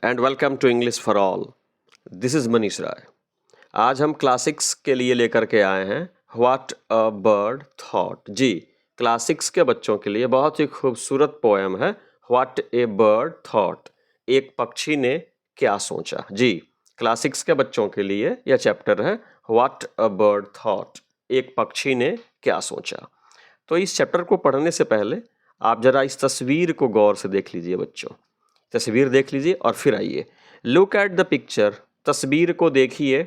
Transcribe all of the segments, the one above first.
And welcome to English for all. This is Manish Rai. आज हम class six के लिए लेकर के आए हैं व्हाट अ बर्ड थॉट। जी, क्लासिक्स के बच्चों के लिए बहुत ही खूबसूरत पोएम है व्हाट ए बर्ड थॉट। एक पक्षी ने क्या सोचा। जी, क्लासिक्स के बच्चों के लिए यह चैप्टर है व्हाट अ बर्ड थॉट, एक पक्षी ने क्या सोचा। तो इस चैप्टर को पढ़ने से पहले आप जरा इस तस्वीर को गौर से देख लीजिए बच्चों। तस्वीर देख लीजिए और फिर आइए। लुक एट द पिक्चर, तस्वीर को देखिए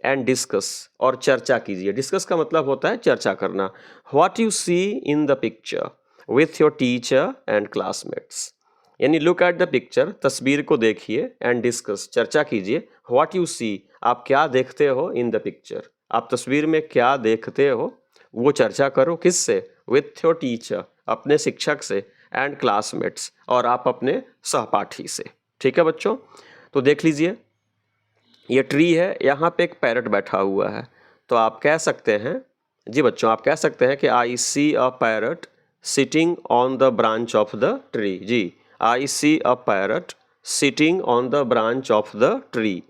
एंड डिस्कस, और चर्चा कीजिए। डिस्कस का मतलब होता है चर्चा करना। What you see in the picture with your teacher and classmates. यानी लुक एट द पिक्चर, तस्वीर को देखिए, एंड डिस्कस, चर्चा कीजिए। व्हाट यू सी, आप क्या देखते हो, इन द पिक्चर, आप तस्वीर में क्या देखते हो, वो चर्चा करो। किससे? विथ योर टीचर, अपने शिक्षक से, एंड क्लासमेट्स, और आप अपने सहपाठी से। ठीक है बच्चों, तो देख लीजिए ये ट्री है, यहाँ पे एक पैरट बैठा हुआ है। तो आप कह सकते हैं, जी बच्चों, आप कह सकते हैं कि I see a parrot sitting on the branch of the tree. जी, I see a parrot sitting on the branch of the tree,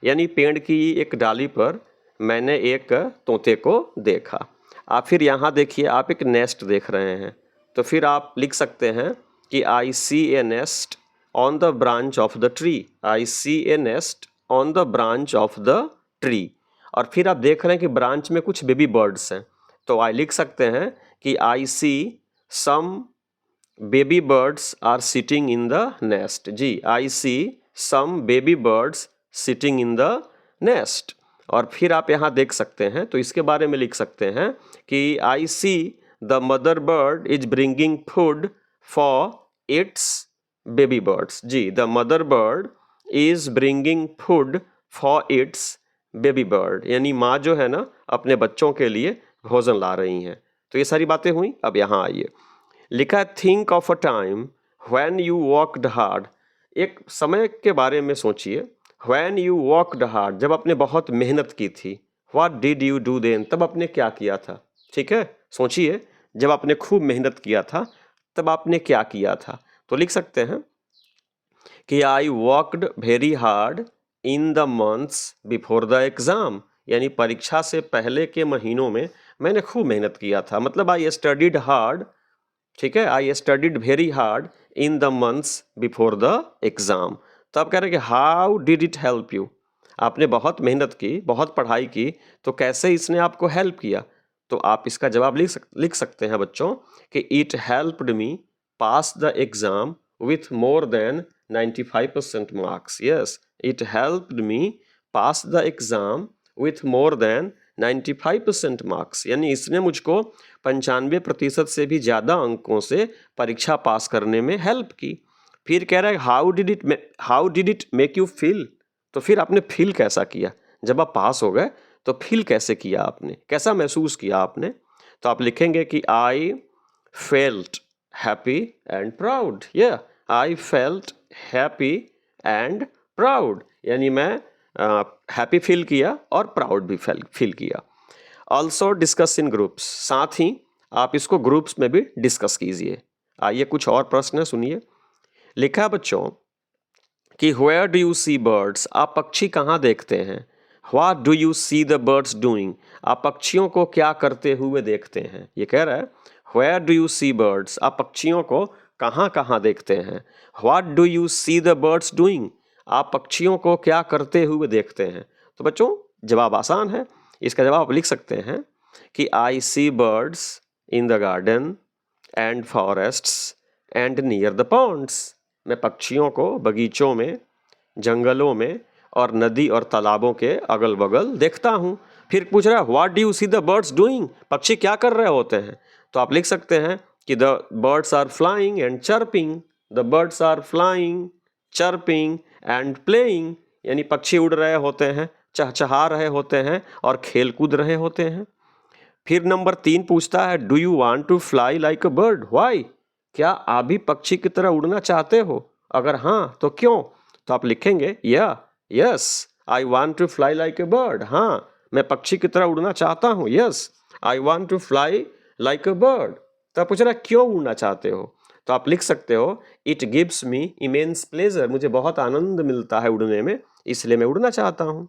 यानी पेड़ की एक डाली पर मैंने एक तोते को देखा। आप फिर यहाँ देखिए, आप एक नेस्ट देख रहे हैं, तो फिर आप लिख सकते हैं कि I see a nest on the branch of the tree. I see a nest on the branch of the tree. और फिर आप देख रहे हैं कि ब्रांच में कुछ बेबी बर्ड्स हैं, तो आई लिख सकते हैं कि I see some baby birds are sitting in the nest. जी, I see some baby birds sitting in the nest. और फिर आप यहाँ देख सकते हैं, तो इसके बारे में लिख सकते हैं कि I see the mother bird is bringing food for its baby birds. जी, the mother bird is bringing food for its baby bird, यानी माँ जो है ना अपने बच्चों के लिए भोजन ला रही हैं। तो ये सारी बातें हुई। अब यहाँ आइए, लिखा है think of a time when you worked hard. एक समय के बारे में सोचिए। व्हेन यू वर्कड हार्ड, जब आपने बहुत मेहनत की थी। What did you do then, तब आपने क्या किया था। ठीक है, सोचिए, जब आपने खूब मेहनत किया था तब आपने क्या किया था। तो लिख सकते हैं कि I worked very hard in the months before the exam, यानी परीक्षा से पहले के महीनों में मैंने खूब मेहनत किया था। मतलब आई स्टडीड हार्ड। ठीक है, I studied very hard in the months before the exam. तो आप कह रहे हैं कि how did it help you, आपने बहुत मेहनत की, बहुत पढ़ाई की, तो कैसे इसने आपको हेल्प किया। तो आप इसका जवाब लिख सकते हैं बच्चों कि it helped me pass the exam with more than 95% marks. Yes, it helped me pass the exam with more than 95% marks. यानी इसने मुझको 95% से भी ज़्यादा अंकों से परीक्षा पास करने में हेल्प की। फिर कह रहा है how did it make you feel, तो फिर आपने फील कैसा किया जब आप पास हो गए, तो फील कैसे किया आपने, कैसा महसूस किया आपने। तो आप लिखेंगे कि I felt happy and proud. या I felt happy and proud, यानी मैं हैप्पी फील किया और प्राउड भी फील किया। ऑल्सो डिस्कस इन ग्रुप्स, साथ ही आप इसको ग्रुप्स में भी डिस्कस कीजिए। आइए कुछ और प्रश्न सुनिए। लिखा है बच्चों कि where do you see birds, आप पक्षी कहाँ देखते हैं। What do you see the birds doing, आप पक्षियों को क्या करते हुए देखते हैं। ये कह रहा है where do you see birds, आप पक्षियों को कहाँ कहाँ देखते हैं। What do you see the birds doing, आप पक्षियों को क्या करते हुए देखते हैं। तो बच्चों जवाब आसान है, इसका जवाब आप लिख सकते हैं कि I see birds in the garden and forests and near the ponds, मैं पक्षियों को बगीचों में, जंगलों में और नदी और तालाबों के अगल बगल देखता हूँ। फिर पूछ रहा है what do you see the birds doing, पक्षी क्या कर रहे होते हैं। तो आप लिख सकते हैं कि the birds are flying and chirping, the birds are flying chirping and playing, यानी पक्षी उड़ रहे होते हैं, चहचहा रहे होते हैं और खेल कूद रहे होते हैं। फिर नंबर 3 पूछता है do you want to fly like a bird, why, क्या आप भी पक्षी की तरह उड़ना चाहते हो, अगर हाँ तो क्यों। तो आप लिखेंगे yes I want to fly like a bird, हाँ मैं पक्षी की तरह उड़ना चाहता हूँ। Yes I want to fly like a bird. तो आप पूछ रहा क्यों उड़ना चाहते हो, तो आप लिख सकते हो it gives me immense pleasure, मुझे बहुत आनंद मिलता है उड़ने में, इसलिए मैं उड़ना चाहता हूँ।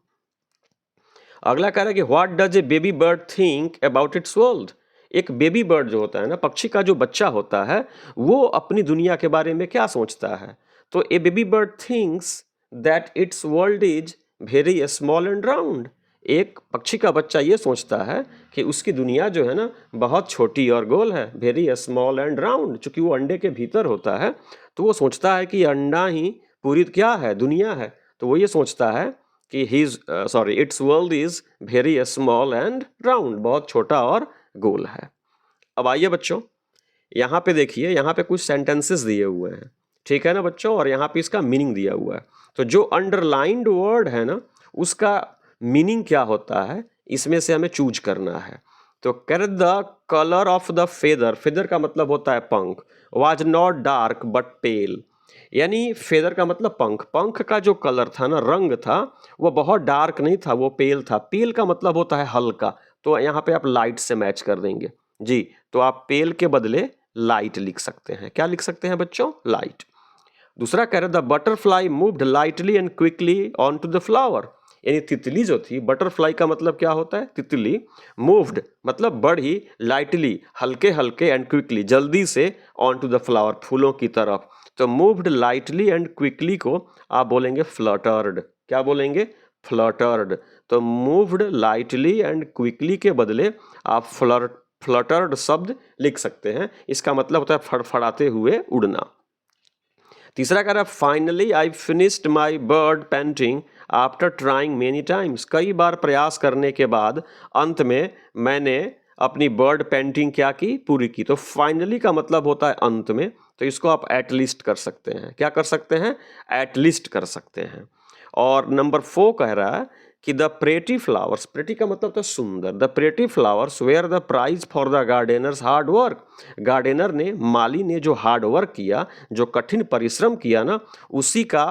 अगला कह रहा है कि what does a baby bird think about it's world. एक बेबी बर्ड जो होता है ना, पक्षी का जो बच्चा होता है, वो अपनी दुनिया के बारे में क्या सोचता है। तो a baby bird thinks that its world is very small and round. एक पक्षी का बच्चा ये सोचता है कि उसकी दुनिया जो है ना बहुत छोटी और गोल है, वेरी स्मॉल एंड राउंड। चूंकि वो अंडे के भीतर होता है तो वो सोचता है कि अंडा ही पूरी क्या है, दुनिया है। तो वो ये सोचता है कि it's world is very small and round, बहुत छोटा और गोल है। अब आइए बच्चों, यहाँ पे देखिए, यहाँ पे कुछ सेंटेंसेस दिए हुए हैं, ठीक है ना बच्चों, और यहाँ पे इसका मीनिंग दिया हुआ है। तो जो अंडरलाइंड वर्ड है ना, उसका मीनिंग क्या होता है, इसमें से हमें चूज करना है। तो कर the colour of the feather, feather का मतलब होता है पंख, वाज नॉट डार्क बट पेल। यानी फेदर का मतलब पंख, पंख का जो कलर था ना, रंग था, वो बहुत डार्क नहीं था, वो पेल था। पेल का मतलब होता है हल्का, तो यहाँ पे आप लाइट से मैच कर देंगे जी। तो आप पेल के बदले लाइट लिख सकते हैं। क्या लिख सकते हैं बच्चों, लाइट। दूसरा कह रहे the butterfly moved lightly and quickly on to the flower. यानी तितली जो थी, बटरफ्लाई का मतलब क्या होता है, तितली, मूव्ड मतलब बढ़ी, लाइटली हल्के हल्के, एंड क्विकली जल्दी से, ऑन टू द फ्लावर फूलों की तरफ। तो मूव्ड लाइटली एंड क्विकली को आप बोलेंगे फ्लटर्ड। क्या बोलेंगे, फ्लटर्ड। तो मूव्ड लाइटली एंड क्विकली के बदले आप फ्लटर्ड शब्द लिख सकते हैं। इसका मतलब होता है फड़फड़ाते हुए उड़ना। तीसरा कह रहा है finally I finished my bird painting after trying many times. कई बार प्रयास करने के बाद अंत में मैंने अपनी बर्ड पेंटिंग क्या की, पूरी की। तो फाइनली का मतलब होता है अंत में, तो इसको आप एटलीस्ट कर सकते हैं। क्या कर सकते हैं, एटलीस्ट कर सकते हैं। और नंबर 4 कह रहा है कि द प्रेटी फ्लावर्स, प्रेटी का मतलब तो सुंदर, the pretty flowers were the prize for the gardener's hard work. Gardener ने, माली ने जो हार्ड वर्क किया, जो कठिन परिश्रम किया ना, उसी का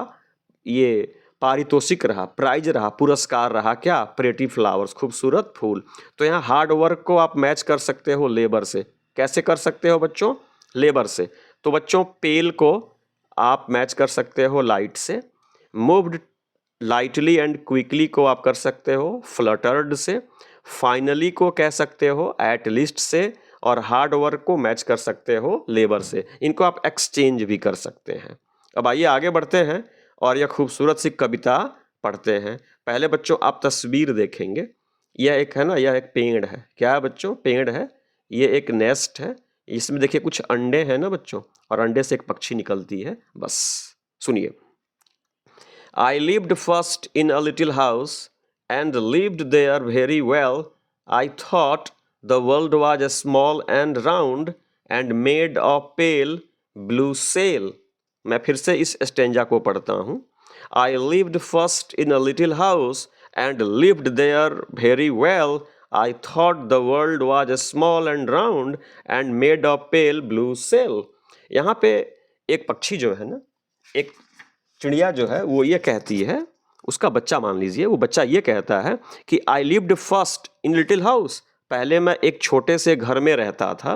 ये पारितोषिक रहा, प्राइज रहा, पुरस्कार रहा। क्या, प्रेटी फ्लावर्स, खूबसूरत फूल। तो यहाँ हार्ड वर्क को आप मैच कर सकते हो लेबर से। कैसे कर सकते हो बच्चों, लेबर से। तो बच्चों पेल को आप मैच कर सकते हो लाइट से, मूव्ड लाइटली एंड क्विकली को आप कर सकते हो फ्लटर्ड से, फाइनली को कह सकते हो एटलीस्ट से, और हार्ड वर्क को मैच कर सकते हो लेबर से। इनको आप एक्सचेंज भी कर सकते हैं। अब आइए आगे बढ़ते हैं और यह खूबसूरत सी कविता पढ़ते हैं। पहले बच्चों आप तस्वीर देखेंगे, यह एक है ना, यह एक पेड़ है। क्या है बच्चों, पेड़ है। ये एक नेस्ट है, इसमें देखिए कुछ अंडे हैं ना बच्चों, और अंडे से एक पक्षी निकलती है। बस सुनिए, I lived first in a little house and lived there very well. I thought the world was small and round and made of pale blue sail. मैं फिर से इस स्टेंजा को पढ़ता हूँ। I lived first in a little house and lived there very well. I thought the world was small and round and made of pale blue sail. यहाँ पे एक पक्षी जो है ना, एक चिड़िया जो है, वो ये कहती है, उसका बच्चा मान लीजिए, वो बच्चा ये कहता है कि I lived first in little house, पहले मैं एक छोटे से घर में रहता था,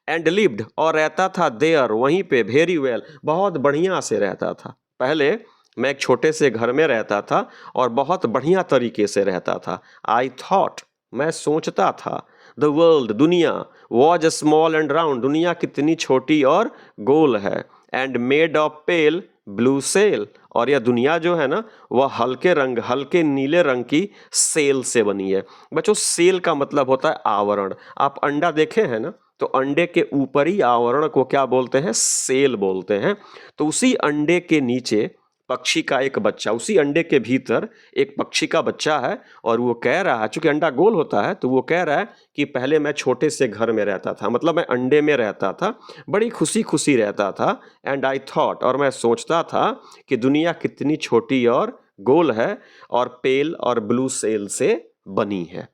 एंड लिव्ड और रहता था देयर वहीं पे, वेरी वेल बहुत बढ़िया से रहता था। पहले मैं एक छोटे से घर में रहता था और बहुत बढ़िया तरीके से रहता था। आई थॉट मैं सोचता था, द वर्ल्ड दुनिया, वॉज स्मॉल एंड राउंड दुनिया कितनी छोटी और गोल है, and made of pale blue shell और यह दुनिया जो है ना वह हल्के रंग, हल्के नीले रंग की सेल से बनी है। बच्चों सेल का मतलब होता है आवरण। आप अंडा देखे हैं ना, तो अंडे के ऊपरी आवरण को क्या बोलते हैं, सेल बोलते हैं। तो उसी अंडे के नीचे पक्षी का एक बच्चा, उसी अंडे के भीतर एक पक्षी का बच्चा है, और वो कह रहा है, चूंकि अंडा गोल होता है तो वो कह रहा है कि पहले मैं छोटे से घर में रहता था, मतलब मैं अंडे में रहता था, बड़ी खुशी खुशी रहता था, एंड आई थॉट और मैं सोचता था कि दुनिया कितनी छोटी और गोल है और पेल और ब्लू सेल से बनी है।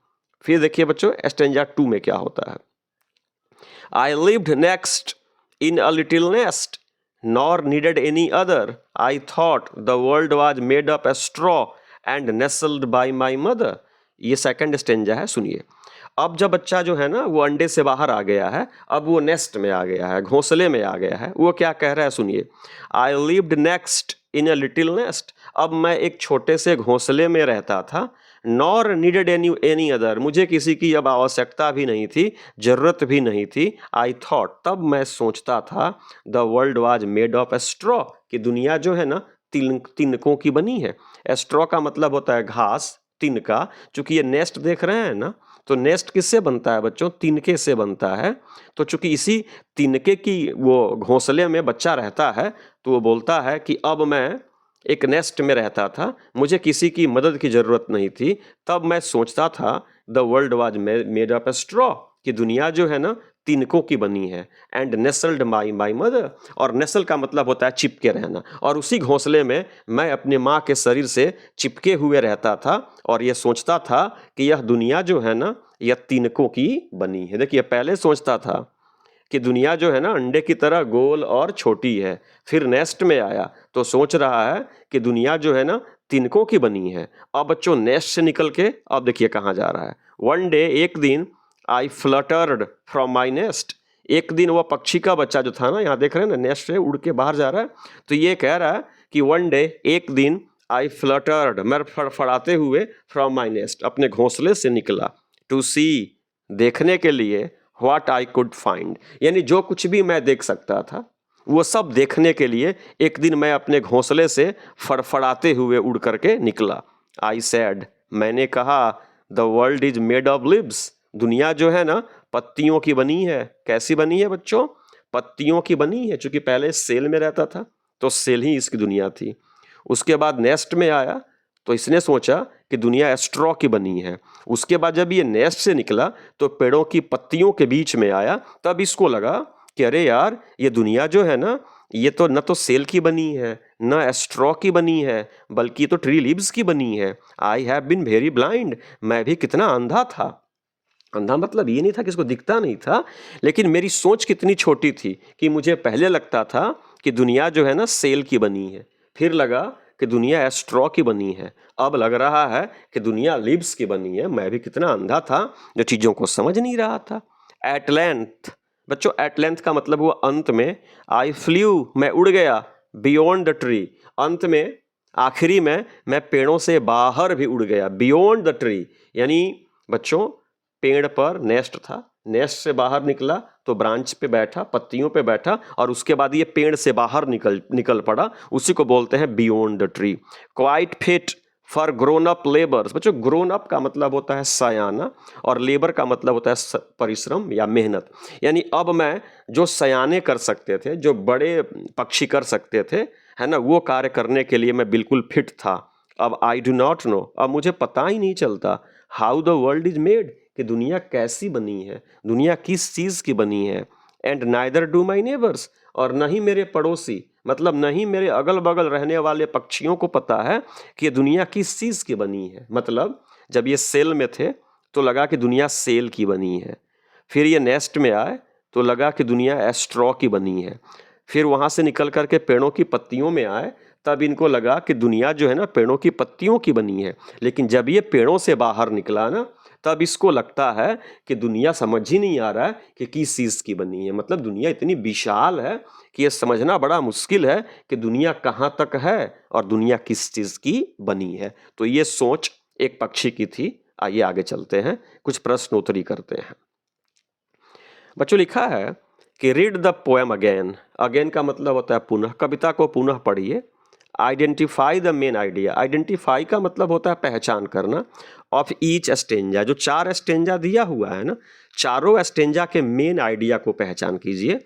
फिर देखिए बच्चों स्टेंजा 2 में क्या होता है। I lived next in a little nest nor needed any other. I thought the world was made of straw and nestled by my mother. ये सेकंड स्टेंजा है, सुनिए। अब जब बच्चा जो है ना वो अंडे से बाहर आ गया है, अब वो नेस्ट में आ गया है, घोंसले में आ गया है, वो क्या कह रहा है सुनिए, I lived next in a little nest. अब मैं एक छोटे से घोंसले में रहता था, नॉर नीडेड एनी अदर, मुझे किसी की अब आवश्यकता भी नहीं थी, जरूरत भी नहीं थी। आई थॉट, तब मैं सोचता था, the world was made of A straw, कि दुनिया जो है ना तिनकों की बनी है। स्ट्रॉ का मतलब होता है घास, तिनका। चूंकि ये नेस्ट देख रहे हैं ना, तो नेस्ट किससे बनता है बच्चों, तिनके से बनता है। तो चूंकि इसी तिनके की वो घोंसले में बच्चा रहता है, तो वो बोलता है कि अब मैं एक नेस्ट में रहता था, मुझे किसी की मदद की जरूरत नहीं थी। तब मैं सोचता था, the world was made of A straw, कि दुनिया जो है ना तिनकों की बनी है। एंड नेसल्ड माई मदर, और नेसल का मतलब होता है चिपके रहना, और उसी घोंसले में मैं अपने माँ के शरीर से चिपके हुए रहता था और ये सोचता था कि यह दुनिया जो है ना यह तिनकों की बनी है। देखिए, पहले सोचता था कि दुनिया जो है ना अंडे की तरह गोल और छोटी है, फिर नेस्ट में आया तो सोच रहा है कि दुनिया जो है ना तिनकों की बनी है। अब बच्चों नेस्ट से निकल के अब देखिए कहाँ जा रहा है। वन डे, एक दिन, आई फ्लटर्ड फ्रॉम माई नेस्ट, एक दिन वह पक्षी का बच्चा जो था ना, यहाँ देख रहे हैं ना, नेस्ट से उड़ के बाहर जा रहा है। तो ये कह रहा है कि वन डे, एक दिन, आई फ्लटर्ड, मैं फड़फड़ाते हुए, फ्रॉम माई नेस्ट, अपने घोंसले से निकला, टू सी, देखने के लिए, व्हाट आई कुड फाइंड, यानी जो कुछ भी मैं देख सकता था वो सब देखने के लिए एक दिन मैं अपने घोंसले से फड़फड़ाते हुए उड़ करके निकला। आई सैड, मैंने कहा, the world is made of lives, दुनिया जो है ना पत्तियों की बनी है। कैसी बनी है बच्चों, पत्तियों की बनी है। चूंकि पहले सेल में रहता था तो सेल ही इसकी दुनिया थी। उसके बाद नेस्ट में आया तो इसने सोचा कि दुनिया स्ट्रॉ की बनी है। उसके बाद जब ये नेस्ट से निकला तो पेड़ों की पत्तियों के बीच में आया, तब इसको लगा कि अरे यार, ये दुनिया जो है ना, ये तो न तो सेल की बनी है, न स्ट्रॉ की बनी है, बल्कि ये तो ट्री लीव्स की बनी है। I have been very blind, मैं भी कितना अंधा था। अंधा मतलब ये नहीं था कि इसको दिखता नहीं था, लेकिन मेरी सोच कितनी छोटी थी कि मुझे पहले लगता था कि दुनिया जो है ना सेल की बनी है, फिर लगा कि दुनिया स्ट्रॉ की बनी है, अब लग रहा है कि दुनिया लीव्स की बनी है। मैं भी कितना अंधा था जो चीज़ों को समझ नहीं रहा था। एट लेंथ, बच्चों एट लेंथ का मतलब हुआ अंत में। आई फ्ल्यू, मैं उड़ गया, बियॉन्ड द ट्री, अंत में, आखिरी में मैं पेड़ों से बाहर भी उड़ गया। बियॉन्ड द ट्री यानी बच्चों पेड़ पर नेस्ट था, नेस्ट से बाहर निकला तो ब्रांच पे बैठा, पत्तियों पे बैठा, और उसके बाद ये पेड़ से बाहर निकल पड़ा। उसी को बोलते हैं beyond the tree. Quite fit for grown up labours, बच्चों ग्रोन अप का मतलब होता है सयाना, और लेबर का मतलब होता है परिश्रम या मेहनत। यानी अब मैं जो सयाने कर सकते थे, जो बड़े पक्षी कर सकते थे, है ना, वो कार्य करने के लिए मैं बिल्कुल फिट था। अब आई डू नॉट नो, अब मुझे पता ही नहीं चलता, how the world is made, कि दुनिया कैसी बनी है, दुनिया किस चीज़ की बनी है। And neither do my neighbours, और नहीं मेरे पड़ोसी, मतलब नहीं मेरे अगल बगल रहने वाले पक्षियों को पता है कि ये दुनिया किस चीज़ की बनी है। मतलब जब ये सेल में थे तो लगा कि दुनिया सेल की बनी है, फिर ये नेस्ट में आए तो लगा कि दुनिया स्ट्रॉ की बनी है, फिर वहाँ से निकल करके पेड़ों की पत्तियों में आए तब इनको लगा कि दुनिया जो है ना पेड़ों की पत्तियों की बनी है। लेकिन जब ये पेड़ों से बाहर निकला ना, तब इसको लगता है कि दुनिया समझ ही नहीं आ रहा है कि किस चीज़ की बनी है। मतलब दुनिया इतनी विशाल है कि ये समझना बड़ा मुश्किल है कि दुनिया कहाँ तक है और दुनिया किस चीज़ की बनी है। तो ये सोच एक पक्षी की थी। आइए आगे चलते हैं, कुछ प्रश्न उत्तरी करते हैं। बच्चों लिखा है कि read the poem again. Again का मतलब होता है पुनः, कविता को पुनः पढ़िए। Identify the main idea, identify का मतलब होता है पहचान करना। ऑफ ईच स्टेंजा, जो 4 स्टेंजा दिया हुआ है ना, चारों स्टेंजा के मेन आइडिया को पहचान कीजिए।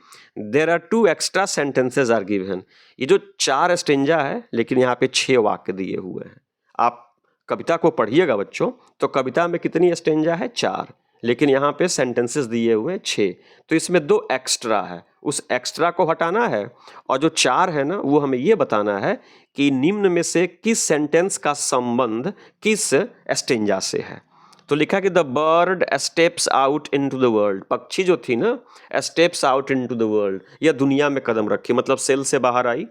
There are 2 extra sentences are given, ये जो 4 स्टेंजा है लेकिन यहाँ पे 6 वाक्य दिए हुए हैं। आप कविता को पढ़िएगा बच्चों तो कविता में कितनी स्टेंजा है, 4, लेकिन यहाँ पे सेंटेंसेस दिए हुए 6, तो इसमें 2 एक्स्ट्रा है, उस एक्स्ट्रा को हटाना है। और जो 4 है ना वो हमें ये बताना है कि निम्न में से किस सेंटेंस का संबंध किस स्टेंजा से है। तो लिखा कि the bird steps out into the world, पक्षी जो थी ना steps out into the world, यह दुनिया में कदम रखी, मतलब सेल से बाहर आई,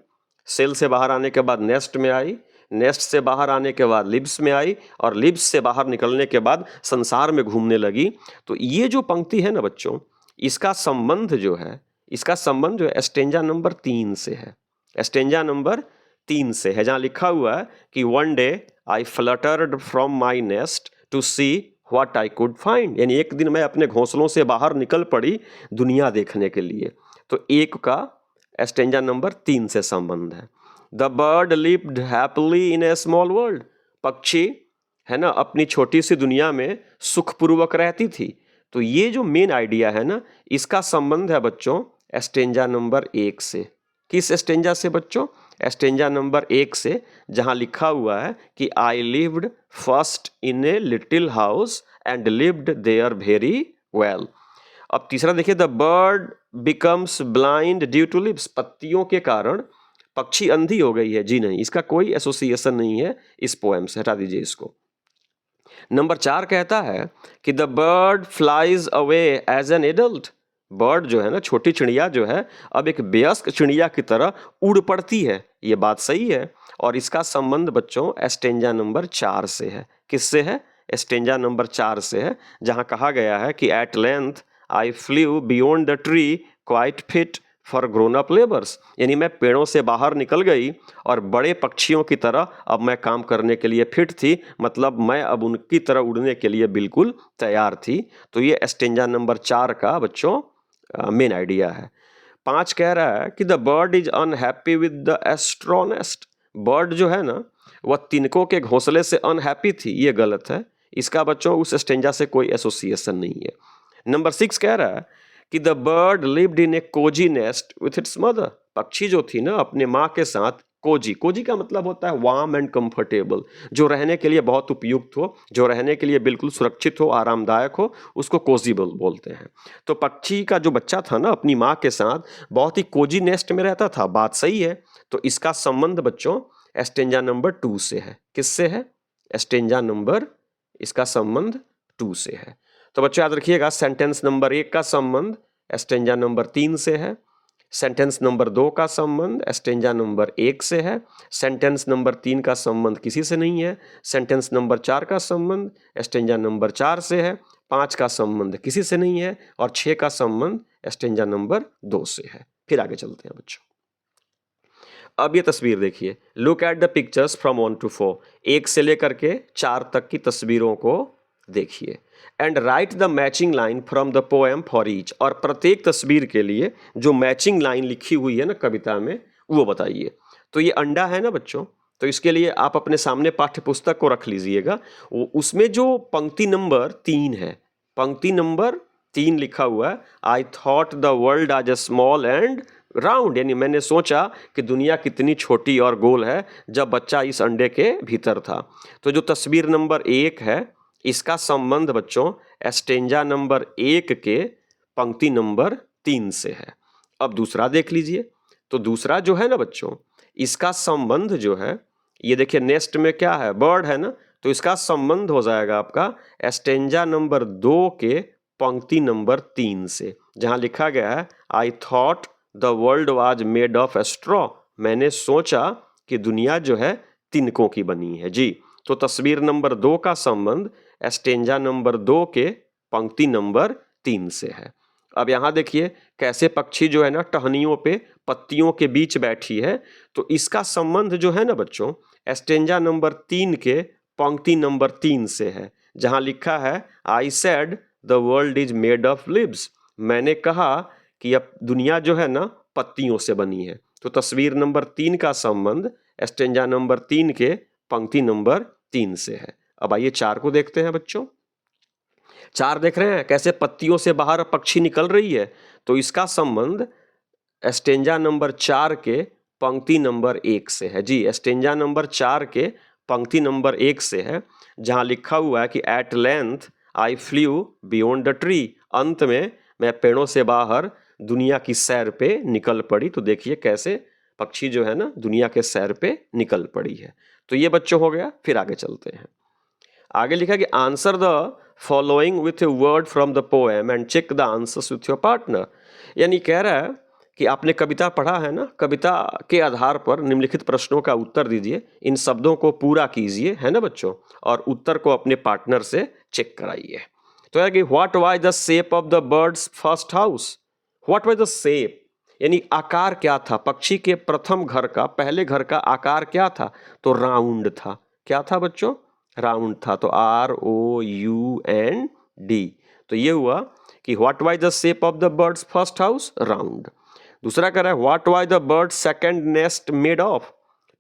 सेल से बाहर आने के बाद नेस्ट में आई, नेस्ट से बाहर आने के बाद लिब्स में आई और लिब्स से बाहर निकलने के बाद संसार में घूमने लगी। तो ये जो पंक्ति है ना बच्चों, इसका संबंध जो है स्टेंजा नंबर 3 से है। स्टेंजा नंबर 3 से है, जहाँ लिखा हुआ है कि one day I fluttered from my nest to see what I could find, यानी एक दिन मैं अपने घोंसलों से बाहर निकल पड़ी दुनिया देखने के लिए। तो एक का स्टेंजा नंबर 3 से संबंध है। The bird lived happily in A small world, पक्षी है ना अपनी छोटी सी दुनिया में सुखपूर्वक रहती थी। तो ये जो मेन आइडिया है ना, इसका संबंध है बच्चों स्टेंजा नंबर 1 से। किस स्टेंजा से बच्चों? स्टेंजा नंबर 1 से, जहां लिखा हुआ है कि I lived first in a little house and lived there very well. अब तीसरा देखिए, the bird becomes blind due to leaves, पत्तियों के कारण पक्षी अंधी हो गई है। जी नहीं, इसका कोई एसोसिएशन नहीं है इस पोएम से, हटा दीजिए इसको। नंबर 4 कहता है कि the bird flies away as an adult, bird जो है ना, छोटी चिड़िया जो है अब एक वयस्क चिड़िया की तरह उड़ पड़ती है। ये बात सही है, और इसका संबंध बच्चों स्टेंजा नंबर 4 से है। किससे है? स्टेंजा नंबर 4 से है, जहां कहा गया है कि at length I flew beyond the tree quite fit for grown up labours, यानी मैं पेड़ों से बाहर निकल गई और बड़े पक्षियों की तरह अब मैं काम करने के लिए फिट थी, मतलब मैं अब उनकी तरह उड़ने के लिए बिल्कुल तैयार थी। तो ये स्टेंजा नंबर 4 का बच्चों मेन आइडिया है। 5 कह रहा है कि the bird is unhappy with the straw nest, bird जो है ना वह तिनकों के घोंसले से अनहैप्पी थी। ये गलत है, इसका बच्चों उस स्टेंजा से कोई एसोसिएशन नहीं है। नंबर 6 कह रहा है कि the bird lived in a cosy nest with its mother, पक्षी जो थी ना अपने माँ के साथ, कोजी, कोजी का मतलब होता है वार्म एंड कंफर्टेबल, जो रहने के लिए बहुत उपयुक्त हो, जो रहने के लिए बिल्कुल सुरक्षित हो, आरामदायक हो, उसको कोजी बोलते हैं। तो पक्षी का जो बच्चा था ना अपनी माँ के साथ बहुत ही कोजी नेस्ट में रहता था। बात सही है। तो इसका संबंध बच्चों स्टेंजा नंबर 2 से है। किससे है? स्टेंजा नंबर, इसका संबंध 2 से है। तो बच्चों याद रखिएगा, सेंटेंस नंबर 1 का संबंध स्टेंजा नंबर 3 से है, सेंटेंस नंबर 2 का संबंध स्टेंजा नंबर 1 से है, सेंटेंस नंबर 3 का संबंध किसी से नहीं है, सेंटेंस नंबर 4 का संबंध स्टेंजा नंबर 4 से है, 5 का संबंध किसी से नहीं है, और 6 का संबंध स्टेंजा नंबर 2 से है। फिर आगे चलते हैं बच्चों। अब ये तस्वीर देखिए, look at the pictures from 1 to 4, 1 से लेकर के 4 तक की तस्वीरों को देखिए। And right the matching line from the poem for each, और प्रत्येक तस्वीर के लिए जो मैचिंग लाइन लिखी हुई है ना कविता में, वो बताइए। तो ये अंडा है ना बच्चों, तो इसके लिए आप अपने सामने पाठ्य पुस्तक को रख लीजिएगा। उसमें जो पंक्ति नंबर 3 है, पंक्ति नंबर 3 लिखा हुआ है, आई थॉट द वर्ल्ड आज ए स्मॉल एंड राउंड, यानी मैंने सोचा कि दुनिया कितनी छोटी और गोल है जब बच्चा इस अंडे के भीतर था। तो जो तस्वीर नंबर 1 है, इसका संबंध बच्चों स्टेंजा नंबर 1 के पंक्ति नंबर 3 से है। अब दूसरा देख लीजिए। तो दूसरा जो है ना बच्चों, इसका संबंध जो है, ये देखिए नेस्ट में क्या है, बर्ड है ना, तो इसका संबंध हो जाएगा आपका स्टेंजा नंबर 2 के पंक्ति नंबर 3 से, जहां लिखा गया है I thought the world was made of straw, मैंने सोचा कि दुनिया जो है तिनकों की बनी है। जी, तो तस्वीर नंबर 2 का संबंध स्टेंजा नंबर 2 के पंक्ति नंबर 3 से है। अब यहाँ देखिए कैसे पक्षी जो है ना टहनियों पे पत्तियों के बीच बैठी है, तो इसका संबंध जो है ना बच्चों स्टेंजा नंबर 3 के पंक्ति नंबर 3 से है, जहाँ लिखा है I said the world is made of lives, मैंने कहा कि अब दुनिया जो है ना पत्तियों से बनी है। तो तस्वीर नंबर 3 का संबंध स्टेंजा नंबर 3 के पंक्ति नंबर 3 से है। अब आइए 4 को देखते हैं बच्चों। 4 देख रहे हैं कैसे पत्तियों से बाहर पक्षी निकल रही है, तो इसका संबंध स्टेंजा नंबर 4 के पंक्ति नंबर 1 से है। जी, स्टेंजा नंबर 4 के पंक्ति नंबर 1 से है, जहां लिखा हुआ है कि at length I flew beyond the tree, अंत में मैं पेड़ों से बाहर दुनिया की सैर पे निकल पड़ी। तो देखिए कैसे पक्षी जो है ना दुनिया के सैर पे निकल पड़ी है। तो ये बच्चों हो गया। फिर आगे चलते हैं। आगे लिखा कि answer the following with a word from the poem and check the answers with your partner, यानी कह रहा है कि आपने कविता पढ़ा है ना, कविता के आधार पर निम्नलिखित प्रश्नों का उत्तर दीजिए, इन शब्दों को पूरा कीजिए, है ना बच्चों, और उत्तर को अपने पार्टनर से चेक कराइए। तो है कि what was the shape of the birds first house. What was the shape यानी आकार क्या था, पक्षी के प्रथम घर का, पहले घर का आकार क्या था, तो राउंड था। क्या था बच्चों, राउंड था। तो ROUND। तो ये हुआ कि what was the shape of the birds first house, round. दूसरा कह रहा है what was the bird second nest made of.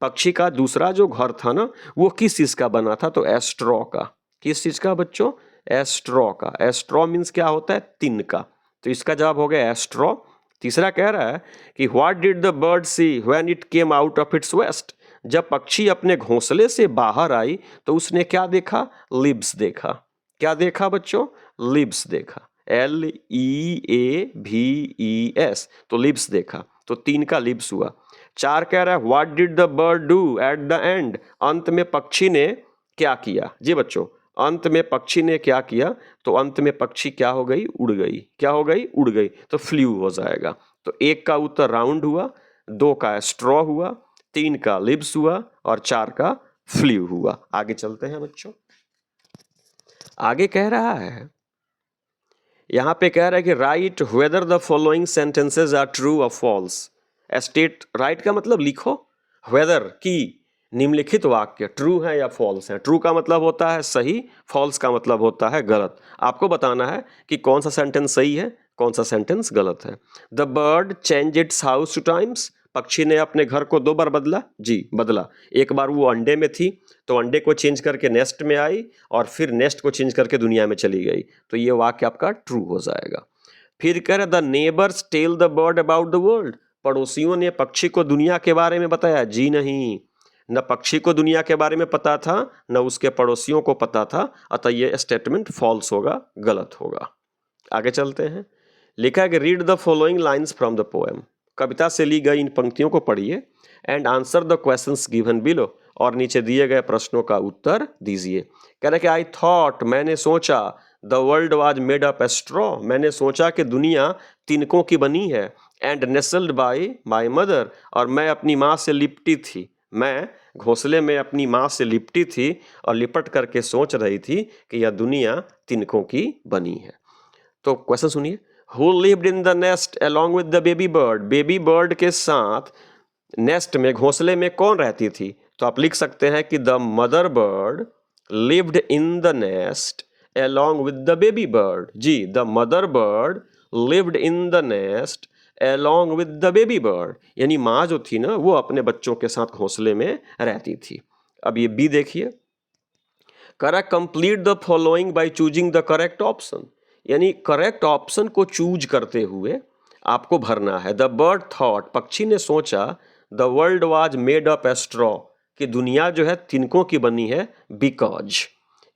पक्षी का दूसरा जो घर था ना, वो किस चीज का बना था, तो एस्ट्रॉ का। किस चीज का बच्चों, एस्ट्रॉ का। एस्ट्रॉ मीन्स क्या होता है, तिनका। तो इसका जवाब हो गया एस्ट्रॉ। तीसरा कह रहा है कि what did the bird see when it came out of its nest. जब पक्षी अपने घोंसले से बाहर आई तो उसने क्या देखा, लिब्स देखा। क्या देखा बच्चों, लिब्स देखा। LEAVES, तो लिब्स देखा। तो 3 का लिब्स हुआ। 4 कह रहा है what did the bird do at the end. अंत में पक्षी ने क्या किया। जी बच्चों, अंत में पक्षी ने क्या किया, तो अंत में पक्षी क्या हो गई, उड़ गई। क्या हो गई, उड़ गई। तो फ्ल्यू हो जाएगा। तो 1 का उत्तर राउंड हुआ, 2 का स्ट्रॉ हुआ, 3 का लिब्स हुआ और 4 का फ्ल्यू हुआ। आगे चलते हैं बच्चों। आगे कह रहा है, यहां पे कह रहा है कि write whether the following sentences are true और फॉल्स। स्टेट, राइट का मतलब लिखो, वेदर की निम्नलिखित वाक्य ट्रू है या फॉल्स है। ट्रू का मतलब होता है सही, फॉल्स का मतलब होता है गलत। आपको बताना है कि कौन सा सेंटेंस सही है, कौन सा सेंटेंस गलत है। The bird change it's house 2 times. पक्षी ने अपने घर को 2 बार बदला। जी बदला। एक बार वो अंडे में थी तो अंडे को चेंज करके नेस्ट में आई, और फिर नेस्ट को चेंज करके दुनिया में चली गई। तो ये वाक्य आपका ट्रू हो जाएगा। फिर कह रहा the neighbours tell the bird about the world. पड़ोसियों ने पक्षी को दुनिया के बारे में बताया। जी नहीं, न पक्षी को दुनिया के बारे में पता था, न उसके पड़ोसियों को पता था। अतः ये स्टेटमेंट फॉल्स होगा, गलत होगा। आगे चलते हैं। लिखा है कि read the following lines from the poem. कविता से ली गई इन पंक्तियों को पढ़िए and answer the questions given below, और नीचे दिए गए प्रश्नों का उत्तर दीजिए। कह रहे कि आई थॉट, मैंने सोचा, the world was made up straw, मैंने सोचा कि दुनिया तिनकों की बनी है, एंड नेस्ल्ड बाय माय मदर, और मैं अपनी माँ से लिपटी थी। मैं घोंसले में अपनी माँ से लिपटी थी और लिपट करके सोच रही थी कि यह दुनिया तिनकों की बनी है। तो क्वेश्चन सुनिए, who lived in the nest along with the baby bird. Baby bird के साथ नेस्ट में, घोंसले में कौन रहती थी। तो आप लिख सकते हैं कि the mother bird lived in the nest along with the baby bird। जी, the mother bird lived in the nest along with the baby bird, यानी माँ जो थी ना, वो अपने बच्चों के साथ घोंसले में रहती थी। अब ये बी देखिए, correct complete the following by choosing the correct option, यानी करेक्ट ऑप्शन को चूज करते हुए आपको भरना है। द बर्ड थॉट, पक्षी ने सोचा, the world was made up straw, कि दुनिया जो है तिनकों की बनी है, because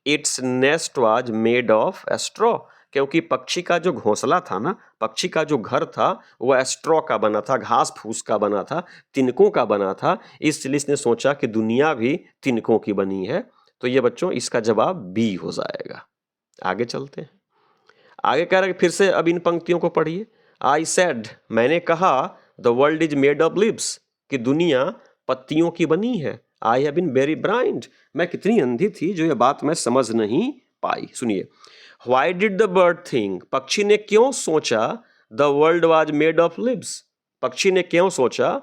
its nest was made of straw, क्योंकि पक्षी का जो घोंसला था ना, पक्षी का जो घर था, वह स्ट्रॉ का बना था, घास फूस का बना था, तिनकों का बना था। इसलिए इसने सोचा कि दुनिया भी तिनकों की बनी है। तो ये बच्चों इसका जवाब बी हो जाएगा। आगे चलते हैं। आगे कह रहे हैं, फिर से अब इन पंक्तियों को पढ़िए। आई सेड, मैंने कहा, the world is made of leaves, कि दुनिया पत्तियों की बनी है। I have been very blind, मैं कितनी अंधी थी जो ये बात मैं समझ नहीं पाई। सुनिए, why did the bird think, पक्षी ने क्यों सोचा, the world was made of leaves, पक्षी ने क्यों सोचा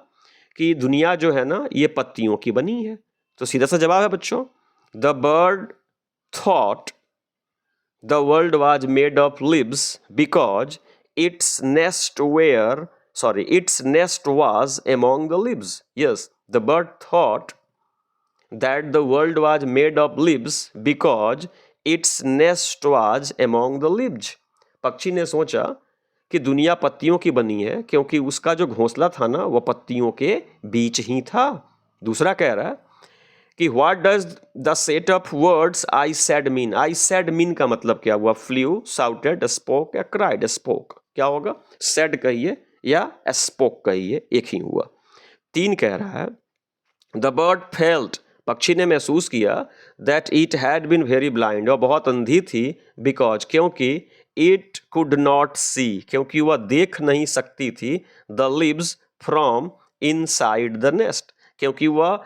कि दुनिया जो है ना, ये पत्तियों की बनी है। तो सीधा सा जवाब है बच्चों, the bird thought the world was made of leaves because its nest was among the leaves. Yes, the bird thought that the world was made of leaves because its nest was among the leaves. पक्षी ने सोचा कि दुनिया पत्तियों की बनी है क्योंकि उसका जो घोंसला था ना, वह पत्तियों के बीच ही था। दूसरा कह रहा है कि what does the set of words I said mean. I said mean का मतलब क्या हुआ, फ्ल्यू, साउटेड, स्पोक या क्राइड। स्पोक क्या होगा, सेड कहिए या स्पोक कहिए, एक ही हुआ। 3 कह रहा है, द बर्ड फेल्ट, पक्षी ने महसूस किया, that it had been very blind, और बहुत अंधी थी, बिकॉज क्योंकि इट कुड नॉट सी, क्योंकि वह देख नहीं सकती थी, the leaves from inside the nest, क्योंकि वह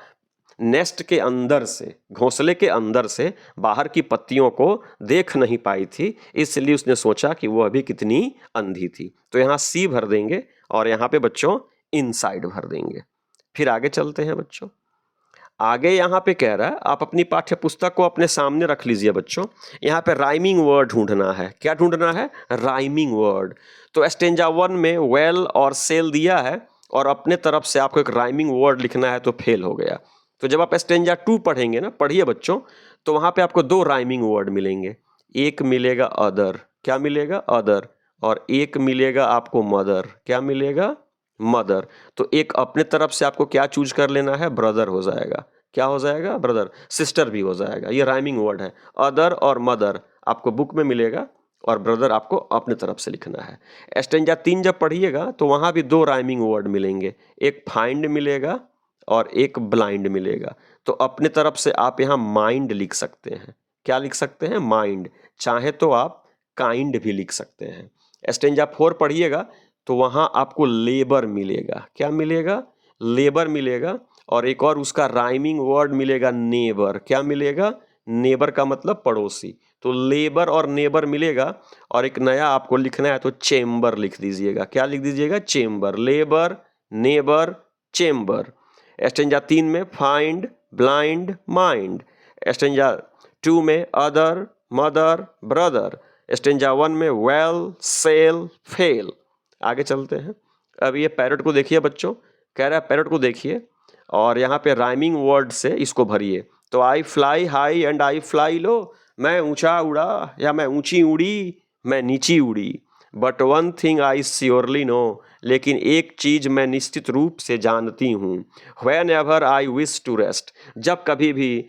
नेस्ट के अंदर से, घोंसले के अंदर से बाहर की पत्तियों को देख नहीं पाई थी, इसलिए उसने सोचा कि वो अभी कितनी अंधी थी। तो यहाँ सी भर देंगे और यहाँ पे बच्चों इनसाइड भर देंगे। फिर आगे चलते हैं बच्चों। आगे यहाँ पे कह रहा है, आप अपनी पाठ्य पुस्तक को अपने सामने रख लीजिए बच्चों। यहाँ पे राइमिंग वर्ड ढूंढना है। क्या ढूंढना है? Rhyming word. तो स्टेंजा 1 में वेल और सेल दिया है और अपने तरफ से आपको एक राइमिंग वर्ड लिखना है, तो फेल हो गया। तो जब आप स्टेंजा 2 पढ़ेंगे ना, पढ़िए बच्चों, तो वहाँ पे आपको 2 राइमिंग वर्ड मिलेंगे। एक मिलेगा अदर, क्या मिलेगा? अदर। और एक मिलेगा आपको मदर, क्या मिलेगा? मदर। तो एक अपने तरफ से आपको क्या चूज कर लेना है? ब्रदर हो जाएगा। क्या हो जाएगा? ब्रदर। सिस्टर भी हो जाएगा। ये राइमिंग वर्ड है। अदर और मदर आपको बुक में मिलेगा और ब्रदर आपको अपने तरफ से लिखना है। स्टेंजा 3 जब पढ़िएगा तो वहाँ भी 2 राइमिंग वर्ड मिलेंगे, एक फाइंड मिलेगा और एक ब्लाइंड मिलेगा। तो अपने तरफ से आप यहाँ माइंड लिख सकते हैं। क्या लिख सकते हैं? माइंड। चाहे तो आप काइंड भी लिख सकते हैं। स्टेंजा 4 पढ़िएगा तो वहाँ आपको लेबर मिलेगा। क्या मिलेगा? लेबर मिलेगा। और एक और उसका राइमिंग वर्ड मिलेगा, नेबर। क्या मिलेगा? नेबर का मतलब पड़ोसी। तो लेबर और नेबर मिलेगा। और एक नया आपको लिखना है तो चेम्बर लिख दीजिएगा। क्या लिख दीजिएगा? Chamber. Labour, neighbour, chamber. Stanza 3 में फाइंड, ब्लाइंड, माइंड। स्टेंजा 2 में अदर, मदर, ब्रदर। स्टेंजा 1 में वेल, सेल, फेल। आगे चलते हैं। अब ये पैरट को देखिए बच्चों, कह रहा है पैरट को देखिए और यहाँ पे राइमिंग वर्ड से इसको भरिए। तो I fly high and I fly low, मैं ऊंचा उड़ा या मैं ऊंची उड़ी, मैं नीची उड़ी। But one thing I surely know, लेकिन एक चीज मैं निश्चित रूप से जानती हूँ। Whenever I wish to rest, जब कभी भी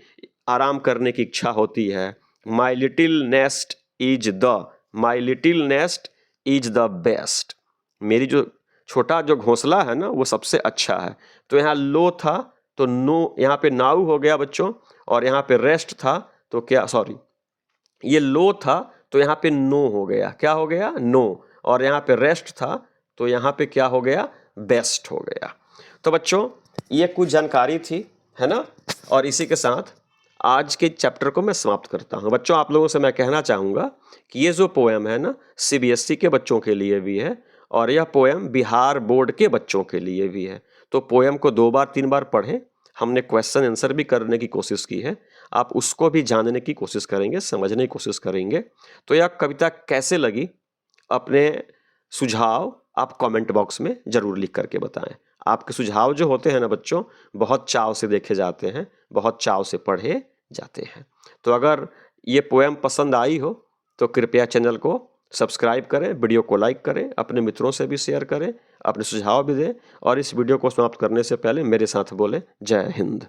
आराम करने की इच्छा होती है। My little nest is the, my little nest is the best, मेरी जो छोटा जो घोंसला है ना वो सबसे अच्छा है। तो यहाँ लो था तो नो, यहाँ पे नाउ हो गया बच्चों। और यहाँ पे रेस्ट था तो क्या, सॉरी, ये लो था तो यहाँ पे नो हो गया। क्या हो गया? नो। और यहाँ पे रेस्ट था तो यहाँ पे क्या हो गया? बेस्ट हो गया। तो बच्चों ये कुछ जानकारी थी, है ना। और इसी के साथ आज के चैप्टर को मैं समाप्त करता हूँ। बच्चों आप लोगों से मैं कहना चाहूँगा कि ये जो पोएम है ना, सीबीएसई के बच्चों के लिए भी है और यह पोएम बिहार बोर्ड के बच्चों के लिए भी है। तो पोएम को 2 बार 3 बार पढ़ें। हमने क्वेश्चन आंसर भी करने की कोशिश की है, आप उसको भी जानने की कोशिश करेंगे, समझने की कोशिश करेंगे। तो यह कविता कैसे लगी, अपने सुझाव आप कमेंट बॉक्स में ज़रूर लिख करके बताएं। आपके सुझाव जो होते हैं ना बच्चों, बहुत चाव से देखे जाते हैं, बहुत चाव से पढ़े जाते हैं। तो अगर ये पोएम पसंद आई हो तो कृपया चैनल को सब्सक्राइब करें, वीडियो को लाइक करें, अपने मित्रों से भी शेयर करें, अपने सुझाव भी दें और इस वीडियो को समाप्त करने से पहले मेरे साथ बोले जय हिंद।